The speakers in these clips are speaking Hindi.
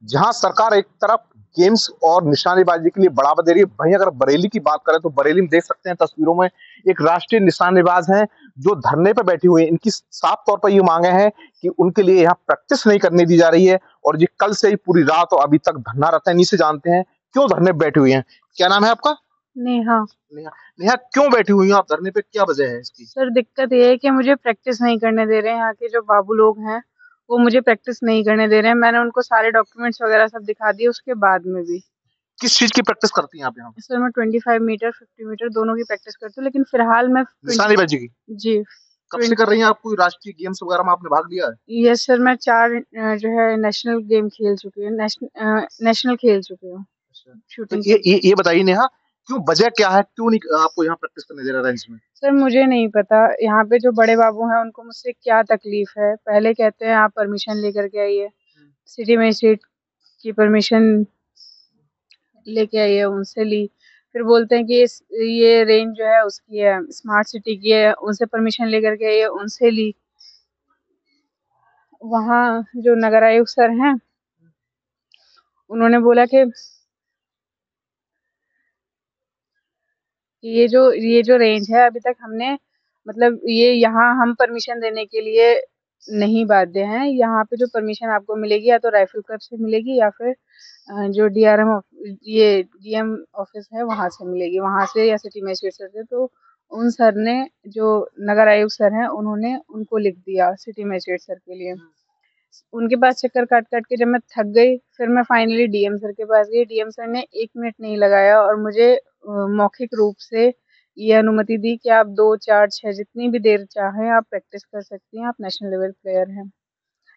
जहां सरकार एक तरफ गेम्स और निशानेबाजी के लिए बढ़ावा दे रही है, वहीं अगर बरेली की बात करें तो बरेली में देख सकते हैं तस्वीरों में एक राष्ट्रीय निशानेबाज हैं जो धरने पर बैठी हुई है। इनकी साफ तौर पर ये मांगे हैं कि उनके लिए यहाँ प्रैक्टिस नहीं करने दी जा रही है और ये कल से ही पूरी रात और अभी तक धरना रहता है। इन्हीं से जानते हैं क्यों धरने पे बैठी हुई हैं। क्या नाम है आपका? नेहा। नेहा। नेहा, क्यों बैठी हुई हैं आप धरने पे, क्या वजह है इसकी? सर दिक्कत ये है कि मुझे प्रैक्टिस नहीं करने दे रहे हैं, यहाँ के जो बाबू लोग हैं वो मुझे प्रैक्टिस नहीं करने दे रहे हैं। मैंने उनको सारे डॉक्यूमेंट्स वगैरह सब दिखा दिए उसके बाद में भी। किस चीज की प्रैक्टिस करती हैं आप यहाँ? सर मैं 25 मीटर 50 मीटर दोनों की प्रैक्टिस करती हूँ, लेकिन फिलहाल मैं 20। निशानेबाजी की? जी। कब से 20। कर रही हैं आप? कोई राष्ट्रीय गेम्स वगैरह में आपने भाग लिया है? यस सर, मैं 4 जो है नेशनल गेम खेल चुकी हूँ, नेशनल खेल चुकी हूँ अच्छा। तो शूटिंग ये के। ये ये बताइए नेहा, क्यों, वजह क्या है, क्यों नहीं आपको यहाँ प्रैक्टिस करने दे रहा रेंज में? सर मुझे नहीं पता, यहाँ पे जो बड़े बाबू हैं उनको मुझसे क्या तकलीफ है। पहले कहते हैं आप परमिशन लेकर के आइए, सिटी मजिस्ट्रेट की परमिशन लेके आइए, उनसे ली। फिर बोलते हैं कि ये रेंज जो है उसकी है, स्मार्ट सिटी की है, उनसे परमिशन लेकर के आइए, उनसे ली। वहाँ जो नगर आयुक्त सर हैं उन्होंने बोला कि ये जो रेंज है अभी तक हमने, मतलब ये यहाँ हम परमिशन देने के लिए नहीं बाध्य हैं। यहाँ पे जो परमिशन आपको मिलेगी या तो राइफल क्लब से मिलेगी या फिर जो ये डीएम ऑफिस है वहां से मिलेगी, वहां से या सिटी मजिस्ट्रेट सर से। तो उन सर ने, जो नगर आयुक्त सर हैं, उन्होंने उनको लिख दिया सिटी मजिस्ट्रेट सर के लिए। उनके पास चक्कर काट काट के जब मैं थक गई, फिर मैं फाइनली डीएम सर के पास गई। डीएम सर ने 1 मिनट नहीं लगाया और मुझे मौखिक रूप से ये अनुमति दी कि आप 2 4 6 जितनी भी देर चाहें आप प्रैक्टिस कर सकती हैं, आप नेशनल लेवल प्लेयर हैं।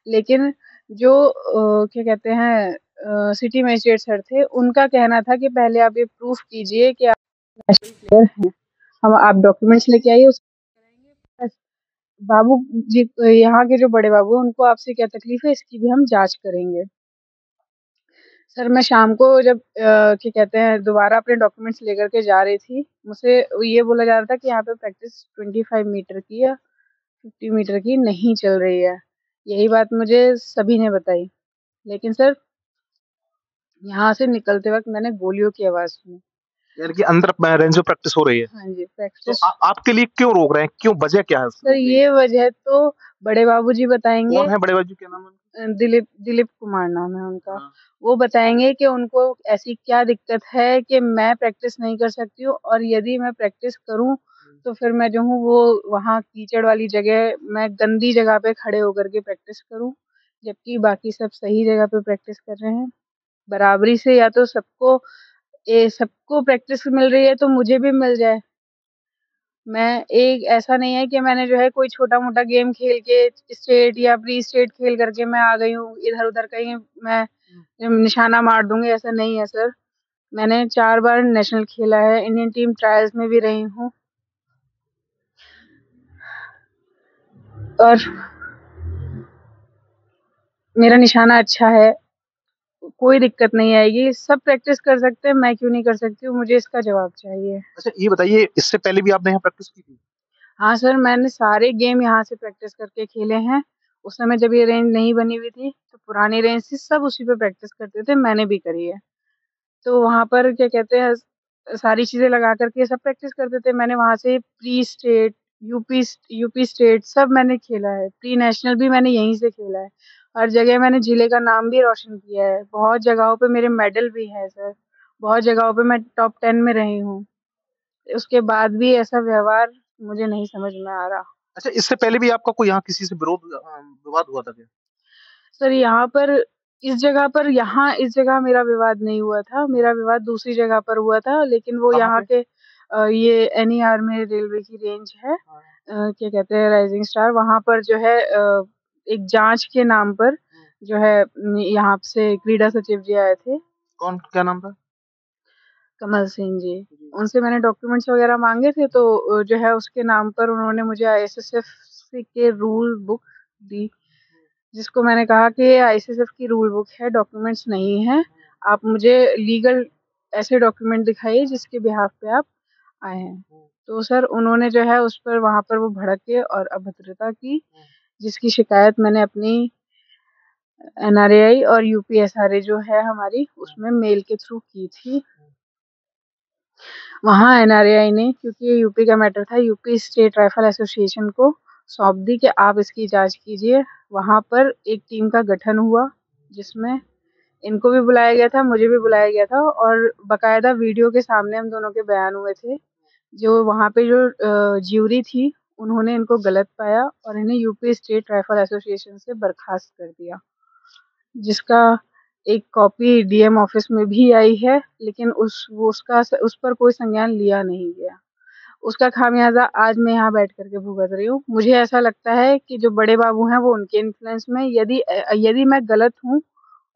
लेकिन जो क्या कहते हैं सिटी मजिस्ट्रेट सर थे, उनका कहना था कि पहले आप ये प्रूफ कीजिए कि आप नेशनल प्लेयर हैं, हम आप डॉक्यूमेंट्स लेके आइए उसके बाद कराएंगे। बस बाबू जी, यहाँ के जो बड़े बाबू हैं उनको आपसे क्या तकलीफ है इसकी भी हम जांच करेंगे। सर मैं शाम को जब क्या कहते हैं दोबारा अपने डॉक्यूमेंट्स लेकर के जा रही थी, मुझसे ये बोला जा रहा था कि यहाँ पे प्रैक्टिस 25 मीटर की या 50 मीटर की नहीं चल रही है। यही बात मुझे सभी ने बताई। लेकिन सर यहाँ से निकलते वक्त मैंने गोलियों की आवाज सुनी। यानी कि अंदर रेंज में प्रैक्टिस हो रही है। हाँ जी, तो प्रैक्टिस। आपके लिए क्यों रोक रहे हैं, क्यों, वजह क्या है उसकी सर रोकने की? ये वजह तो बड़े बाबूजी बताएंगे। कौन है बड़े बाजू, क्या नाम है उनका? दिलीप दिलीप कुमार नाम है उनका। हाँ। वो बताएँगे कि उनको ऐसी क्या दिक्कत है कि मैं प्रैक्टिस नहीं कर सकती हूँ, और यदि मैं प्रैक्टिस करूँ, तो फिर मैं जो हूँ वो वहाँ कीचड़ वाली जगह, मैं गंदी जगह पे खड़े होकर के प्रैक्टिस करूँ, जबकि बाकी सब सही जगह पे प्रैक्टिस कर रहे हैं। बराबरी से या तो सबको प्रैक्टिस मिल रही है तो मुझे भी मिल जाए। मैं एक ऐसा नहीं है कि मैंने जो है कोई छोटा-मोटा गेम खेल के स्टेट या प्री स्टेट खेल करके मैं आ गई हूँ, इधर-उधर कहीं मैं निशाना मार दूँगी, ऐसा नहीं है सर। मैंने 4 बार नेशनल खेला है, इंडियन टीम ट्रायल्स में भी रही हूँ और मेरा निशाना अच्छा है, कोई दिक्कत नहीं आएगी। सब प्रैक्टिस कर सकते हैं, मैं क्यों नहीं कर सकती हूँ? मुझे इसका जवाब चाहिए। अच्छा, ये बताइए, इससे पहले भी आपने यहाँ प्रैक्टिस की थी? हाँ सर, मैंने सारे गेम यहाँ से प्रैक्टिस करके खेले हैं। उस समय जब ये रेंज नहीं बनी हुई थी, तो पुरानी रेंज थी, सब उसी पे प्रैक्टिस करते थे, मैंने भी करी है। तो वहाँ पर क्या कहते हैं सारी चीज़ें लगा कर के सब प्रैक्टिस करते थे। मैंने वहाँ से प्री स्टेट, यूपी स्टेट सब मैंने खेला है। प्री नेशनल भी मैंने यहीं से खेला है। हर जगह मैंने जिले का नाम भी रोशन किया है। बहुत जगहों पे मेरे मेडल भी हैं सर। बहुत जगहों पे मैं टॉप 10 में रही हूँ। उसके बाद भी ऐसा व्यवहार मुझे नहीं समझ में आ रहा। अच्छा, इससे पहले भी आपका कोई यहाँ किसी से विवाद हुआ था क्या? सर इस जगह मेरा विवाद नहीं हुआ था, मेरा विवाद दूसरी जगह पर हुआ था, लेकिन वो कहाँ यहाँ पे? के ये एनईआर में रेलवे की रेंज है, हाँ। क्या कहते हैं राइजिंग स्टार, वहाँ पर जो है एक जाँच के नाम पर जो है यहाँ से क्रीड़ा सचिव जी आए थे, कौन, क्या नाम था? कमल सिंह जी। जी। उनसे मैंने डॉक्यूमेंट्स वगैरह माँगे थे, तो जो है उसके नाम पर उन्होंने मुझे आईएसएसएफ के रूल बुक दी। जिसको मैंने कहा कि ये आईसीएसएफ की रूल बुक है, डॉक्यूमेंट्स नहीं है। आप मुझे लीगल ऐसे डॉक्यूमेंट दिखाइए जिसके बिहाफ़ पे आप आए हैं। तो सर उन्होंने जो है उस पर वहाँ पर वो भड़क के और अभद्रता की, जिसकी शिकायत मैंने अपनी एनआरएआई और यूपीएसआरए जो है हमारी, उसमें मेल के थ्रू की थी। वहाँ एनआरएआई ने, क्योंकि ये यूपी का मैटर था, यूपी स्टेट राइफल एसोसिएशन को सौंप दी कि आप इसकी जांच कीजिए। वहाँ पर एक टीम का गठन हुआ, जिसमें इनको भी बुलाया गया था, मुझे भी बुलाया गया था, और बाकायदा वीडियो के सामने हम दोनों के बयान हुए थे। जो वहाँ पे जो ज्यूरी थी, उन्होंने इनको गलत पाया और इन्हें यूपी स्टेट राइफल एसोसिएशन से बर्खास्त कर दिया, जिसका एक कॉपी डीएम ऑफिस में भी आई है, लेकिन उस पर कोई संज्ञान लिया नहीं गया। उसका खामियाजा आज मैं यहाँ बैठ करके भुगत रही हूँ। मुझे ऐसा लगता है कि जो बड़े बाबू हैं वो उनके इन्फ्लुएंस में, यदि मैं गलत हूँ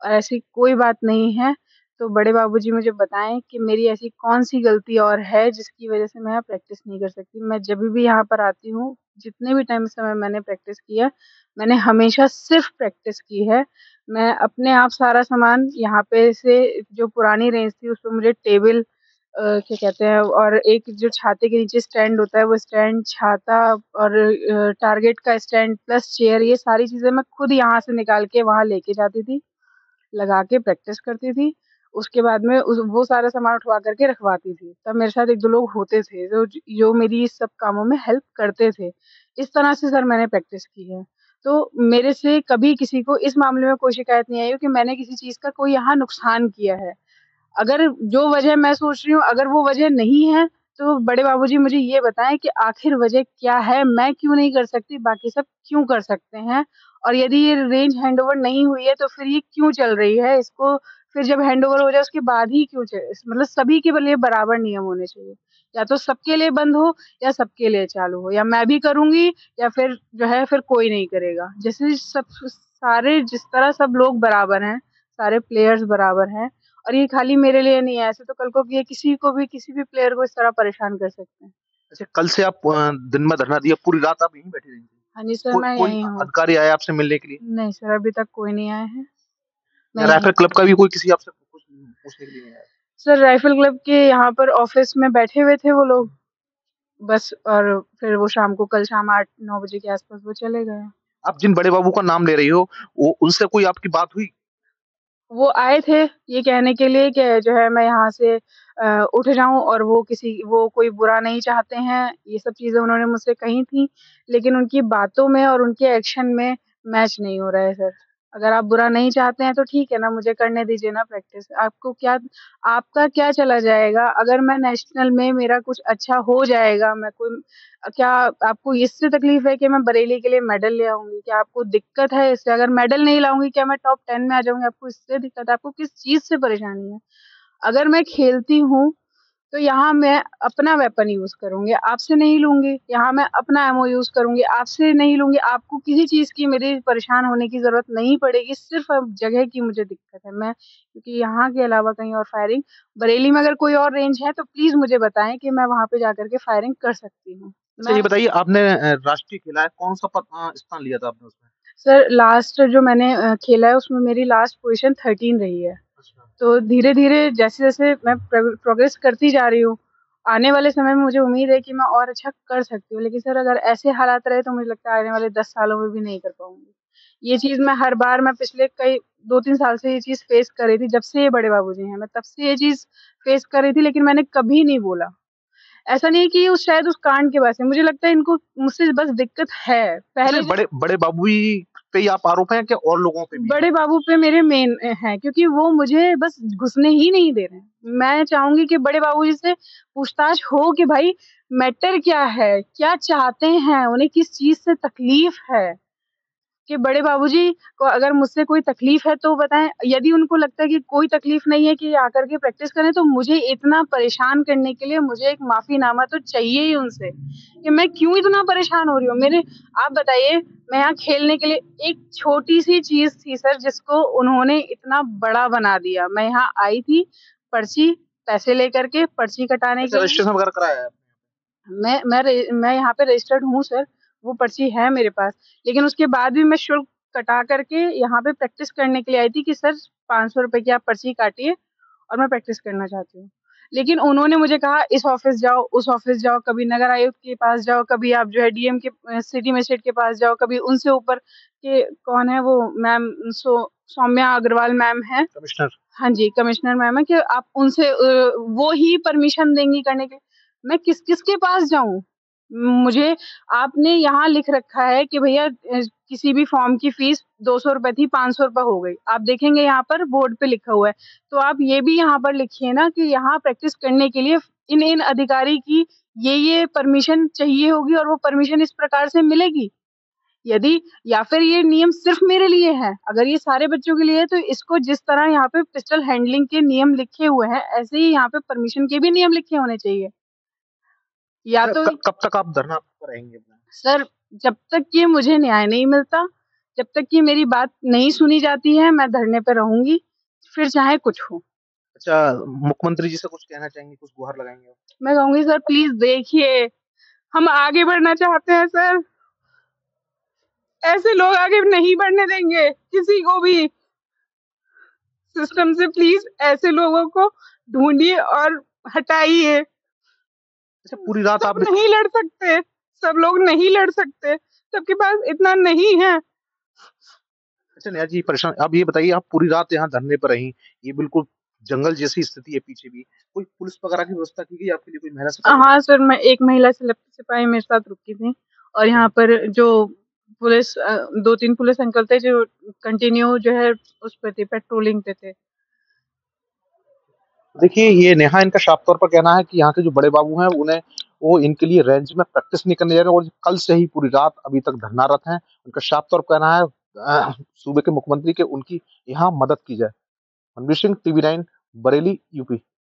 और ऐसी कोई बात नहीं है, तो बड़े बाबूजी मुझे बताएं कि मेरी ऐसी कौन सी गलती और है जिसकी वजह से मैं यहाँ प्रैक्टिस नहीं कर सकती। मैं जब भी यहाँ पर आती हूँ, जितने भी टाइम समय मैंने प्रैक्टिस किया, मैंने हमेशा सिर्फ प्रैक्टिस की है। मैं अपने आप सारा सामान यहाँ पे से, जो पुरानी रेंज थी उस पर मुझे टेबल, क्या कहते हैं, और एक जो छाते के नीचे स्टैंड होता है, वो स्टैंड, छाता और टारगेट का स्टैंड प्लस चेयर, ये सारी चीज़ें मैं खुद यहाँ से निकाल के वहाँ लेके जाती थी, लगा के प्रैक्टिस करती थी। उसके बाद में वो सारा सामान उठवा करके रखवाती थी। तब मेरे साथ 1-2 लोग होते थे जो मेरी इस सब कामों में हेल्प करते थे। इस तरह से सर मैंने प्रैक्टिस की है। तो मेरे से कभी किसी को इस मामले में कोई शिकायत नहीं आई है कि मैंने किसी चीज़ का कोई यहाँ नुकसान किया है। अगर जो वजह मैं सोच रही हूँ, अगर वो वजह नहीं है, तो बड़े बाबूजी मुझे ये बताएँ कि आखिर वजह क्या है? मैं क्यों नहीं कर सकती, बाकी सब क्यों कर सकते हैं? और यदि ये रेंज हैंडओवर नहीं हुई है, तो फिर ये क्यों चल रही है? इसको फिर जब हैंडओवर हो जाए उसके बाद ही क्यों मतलब सभी के लिए बराबर नियम होने चाहिए। या तो सबके लिए बंद हो या सबके लिए चालू हो, या मैं भी करूँगी या फिर जो है फिर कोई नहीं करेगा। जैसे जिस तरह सब लोग बराबर हैं, सारे प्लेयर्स बराबर हैं, और ये खाली मेरे लिए नहीं है, ऐसे तो कल को ये किसी को भी, किसी भी प्लेयर को इस तरह परेशान कर सकते हैं। अच्छा, कल से आप दिन में धरना दिया, पूरी रात आप यहीं बैठी रही थी? हाँ जी सर, कोई मैं कोई यहीं हूँ। अधिकारी आया आपसे मिलने के लिए? नहीं सर, अभी तक कोई नहीं आया है। या मैं यहीं राइफल क्लब का भी कोई किसी आपसे कुछ पूछने के लिए नहीं आया? सर, राइफल क्लब के यहाँ पर ऑफिस में बैठे हुए थे वो लोग, बस, और फिर वो शाम को, कल शाम 8-9 बजे के आसपास वो चले गए। आप जिन बड़े बाबू का नाम ले रही हो, वो उनसे कोई आपकी बात हुई? वो आए थे ये कहने के लिए कि जो है मैं यहाँ से उठ जाऊँ, और वो कोई बुरा नहीं चाहते हैं, ये सब चीज़ें उन्होंने मुझसे कही थी, लेकिन उनकी बातों में और उनके एक्शन में मैच नहीं हो रहा है सर। अगर आप बुरा नहीं चाहते हैं तो ठीक है ना, मुझे करने दीजिए ना प्रैक्टिस। आपका क्या चला जाएगा? अगर मैं नेशनल में मेरा कुछ अच्छा हो जाएगा, मैं कोई क्या आपको इससे तकलीफ है कि मैं बरेली के लिए मेडल ले आऊँगी? क्या आपको दिक्कत है इससे? अगर मेडल नहीं लाऊँगी, क्या मैं टॉप 10 में आ जाऊँगी? आपको इससे दिक्कत है? आपको किस चीज़ से परेशानी है? अगर मैं खेलती हूँ, तो यहाँ मैं अपना वेपन यूज़ करूँगी, आपसे नहीं लूँगी। यहाँ मैं अपना एमओ यूज़ करूँगी, आपसे नहीं लूँगी। आपको किसी चीज़ की मेरे परेशान होने की ज़रूरत नहीं पड़ेगी, सिर्फ़ अब जगह की मुझे दिक्कत है। क्योंकि यहाँ के अलावा कहीं और फायरिंग, बरेली में अगर कोई और रेंज है, तो प्लीज़ मुझे बताएँ कि मैं वहाँ पे जाकर के फायरिंग कर सकती हूँ। अच्छा, ये बताइए, आपने राष्ट्रीय खेला है, कौन-सा स्थान लिया था आपने उसमें? सर, लास्ट जो मैंने खेला है उसमें मेरी लास्ट पोज़ीशन 13 रही है। अच्छा। तो धीरे-धीरे जैसे-जैसे मैं प्रोग्रेस करती जा रही हूँ, आने वाले समय में मुझे उम्मीद है कि मैं और अच्छा कर सकती हूँ। लेकिन सर, अगर ऐसे हालात रहे तो मुझे लगता है आने वाले 10 सालों में भी नहीं कर पाऊँगी। ये चीज़ मैं पिछले कई 2-3 साल से ये चीज़ फ़ेस कर रही थी, जब से ये बड़े बाबूजी हैं, मैं तब से ये चीज़ फ़ेस कर रही थी, लेकिन मैंने कभी नहीं बोला। ऐसा नहीं है कि शायद उस कांड की वजह से, मुझे लगता है इनको मुझसे बस दिक्कत है। अच्छा, पहले जो बड़े बड़े बाबू ही पे ही आप आरोप हैं, क्या और लोगों पे भी हैं? बड़े बाबू पे मेरे मेन हैं, क्योंकि वो मुझे बस घुसने ही नहीं दे रहे हैं। मैं चाहूँगी कि बड़े बाबूजी से पूछताछ हो कि भाई मैटर क्या है? क्या चाहते हैं? उन्हें किस चीज़ से तकलीफ़ है? कि बड़े बाबूजी को अगर मुझसे कोई तकलीफ़ है तो बताएँ। यदि उनको लगता है कि कोई तकलीफ़ नहीं है कि आकर के प्रैक्टिस करें, तो मुझे इतना परेशान करने के लिए मुझे एक माफ़ीनामा तो चाहिए ही उनसे, कि मैं क्यों इतना परेशान हो रही हूँ। आप बताइए, मैं यहाँ खेलने के लिए, एक छोटी-सी चीज़ थी सर जिसको उन्होंने इतना बड़ा बना दिया। मैं यहाँ आई थी, पर्ची, पैसे लेकर के पर्ची कटाने अच्छा, के लिए। रजिस्ट्रेशन वगैरह कराया है आपने? मैं यहाँ पे रजिस्टर्ड हूँ सर, वो पर्ची है मेरे पास। लेकिन उसके बाद भी मैं शुल्क कटा करके यहाँ पे प्रैक्टिस करने के लिए आई थी कि सर ₹500 की आप पर्ची काटिए और मैं प्रैक्टिस करना चाहती हूँ। लेकिन उन्होंने मुझे कहा इस ऑफ़िस जाओ, उस ऑफ़िस जाओ, कभी नगर आयुक्त के पास जाओ, कभी आप जो है डीएम के सिटी मजिस्ट्रेट के पास जाओ, कभी उनसे ऊपर के कौन है वो मैम, सौम्या अग्रवाल मैम है, कमिश्नर। हाँ जी, कमिश्नर मैम है, कि आप उनसे वो ही परमिशन देंगी करने के। मैं किसके पास जाऊँ? मुझे आपने यहाँ लिख रखा है कि भैया किसी भी फॉर्म की फीस 200 रुपए थी, 500 रुपए हो गई। आप देखेंगे यहाँ पर बोर्ड पे लिखा हुआ है। तो आप ये भी यहाँ पर लिखिए ना कि यहाँ प्रैक्टिस करने के लिए इन अधिकारी की ये परमिशन चाहिए होगी और वो परमिशन इस प्रकार से मिलेगी। यदि या फिर ये नियम सिर्फ मेरे लिए है, अगर ये सारे बच्चों के लिए है तो इसको जिस तरह यहाँ पे पिस्टल हैंडलिंग के नियम लिखे हुए हैं, ऐसे ही यहाँ पे परमिशन के भी नियम लिखे होने चाहिए। या तो कब तक आप धरना पर रहेंगे? सर, जब तक कि मुझे न्याय नहीं मिलता, जब तक कि मेरी बात नहीं सुनी जाती है, मैं धरने पे रहूंगी, फिर चाहे कुछ हो। अच्छा, मुख्यमंत्री जी से कुछ कहना चाहेंगे, कुछ गुहार लगाएंगे? मैं कहूंगी सर प्लीज देखिए, हम आगे बढ़ना चाहते हैं सर, ऐसे लोग आगे नहीं बढ़ने देंगे किसी को भी। सिस्टम से प्लीज ऐसे लोगों को ढूंढिए और हटाइए। अच्छा, पूरी रात सब आपने नहीं लड़ सकते, सब लोग नहीं लड़ सकते, सबके पास इतना नहीं है। अच्छा नेहा जी, परेशान, आप ये बताइए, आप पूरी रात यहाँ धरने पर रही, ये बिल्कुल जंगल जैसी स्थिति है, पीछे भी कोई पुलिस वगैरह की व्यवस्था की गई आपके लिए? कोई महिला सिपाही? हाँ सर, मैं एक महिला सिपाही मेरे साथ रुकी थी और यहाँ पर जो पुलिस 2-3 पुलिस अंकल थे जो कंटिन्यू जो है उस पे थे, पेट्रोलिंग पे थे। देखिए, ये नेहा इनका साफ तौर पर कहना है कि यहाँ के जो बड़े बाबू हैं उन्हें वो इनके लिए रेंज में प्रैक्टिस नहीं करने जा रहे और कल से ही पूरी रात अभी तक धरनारत हैं। उनका साफ तौर पर कहना है सूबे के मुख्यमंत्री के उनकी यहाँ मदद की जाए। Manveer Singh, TV 9, Bareilly, UP.